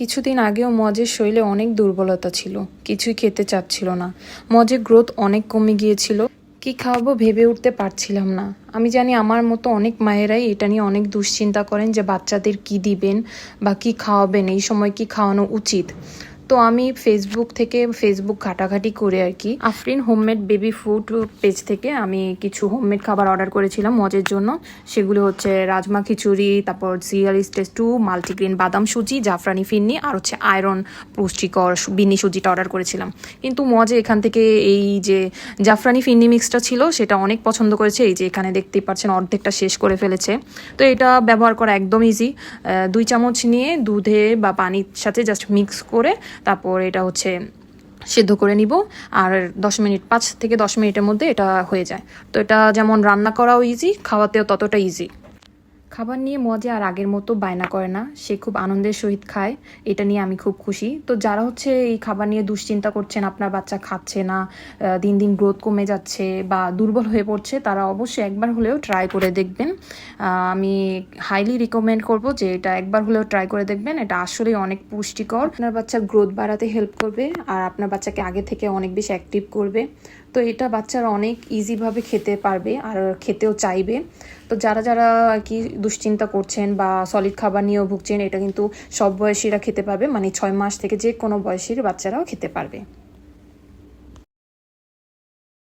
কিছুদিন আগেও মজের শরীরে অনেক দুর্বলতা ছিল, কিছুই খেতে চাচ্ছিল না। মজের গ্রোথ অনেক কমে গিয়েছিল, কি খাওয়াবো ভেবে উঠতে পারছিলাম না। আমি জানি আমার মতো অনেক মায়েরাই এটা নিয়ে অনেক দুশ্চিন্তা করেন যে বাচ্চাদের কি দিবেন বা কি খাওয়াবেন, এই সময় কি খাওয়ানো উচিত। তো আমি ফেসবুক ঘাটাঘাটি করে আর কি Afrin homemade baby food page থেকে আমি কিছু হোমমেড খাবার অর্ডার করেছিলাম মজের জন্য। সেগুলো হচ্ছে রাজমা খিচুড়ি, তারপর সিরিয়াল স্টেজ 2, মাল্টিগ্রেন বাদাম সুজি, জাফরানি ফিন্নি, আর হচ্ছে আয়রন পুষ্টিকর বিন্নি সুজিটা অর্ডার করেছিলাম। কিন্তু মজে এখান থেকে এই যে জাফরানি ফিন্নি মিক্সটা ছিল সেটা অনেক পছন্দ করেছে। এই যে এখানে দেখতেই পাচ্ছেন অর্ধেকটা শেষ করে ফেলেছে। তো এটা ব্যবহার করা একদম ইজি। 2 চামচ নিয়ে দুধে বা পানির সাথে জাস্ট মিক্স করে তারপর এটা হচ্ছে সেদ্ধ করে নিব। আর 10 মিনিট, 5 থেকে 10 মিনিটের মধ্যে এটা হয়ে যায়। তো এটা যেমন রান্না করাও ইজি, খাওয়াতেও ততটা ইজি। খাবার নিয়ে মজা আর আগের মতো বায়না করে না, সে খুব আনন্দের সহিত খায়। এটা নিয়ে আমি খুব খুশি। তো যারা হচ্ছে এই খাবার নিয়ে দুশ্চিন্তা করছেন আপনার বাচ্চা খাচ্ছে না, দিন দিন গ্রোথ কমে যাচ্ছে বা দুর্বল হয়ে পড়ছে, তারা অবশ্যই একবার হলেও ট্রাই করে দেখবেন। আমি হাইলি রিকমেন্ড করব যে এটা একবার হলেও ট্রাই করে দেখবেন। এটা আসলেই অনেক পুষ্টিকর, আপনার বাচ্চার গ্রোথ বাড়াতে হেল্প করবে আর আপনার বাচ্চাকে আগে থেকে অনেক বেশি অ্যাক্টিভ করবে। তো এটা বাচ্চারা অনেক ইজিভাবে খেতে পারবে আর খেতেও চাইবে। তো যারা যারা আর কি দুশ্চিন্তা করছেন বা সলিড খাবার নিয়েও ভুগছেন, এটা কিন্তু সব বয়সীরা খেতে পারবে, মানে 6 মাস থেকে যে কোনো বয়সীর বাচ্চারাও খেতে পারবে।